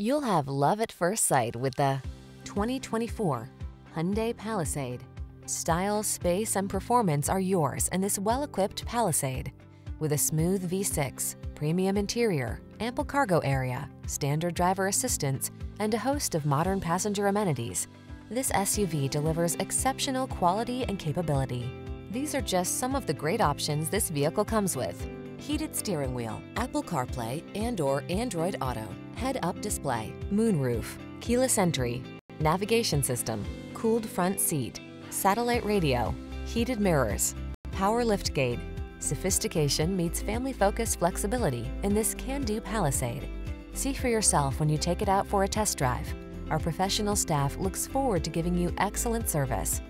You'll have love at first sight with the 2024 Hyundai Palisade. Style, space, and performance are yours in this well-equipped Palisade. With a smooth V6, premium interior, ample cargo area, standard driver assistance, and a host of modern passenger amenities, this SUV delivers exceptional quality and capability. These are just some of the great options this vehicle comes with: heated steering wheel, Apple CarPlay and/or Android Auto, head-up display, moonroof, keyless entry, navigation system, cooled front seat, satellite radio, heated mirrors, power liftgate. Sophistication meets family-focused flexibility in this can-do Palisade. See for yourself when you take it out for a test drive. Our professional staff looks forward to giving you excellent service.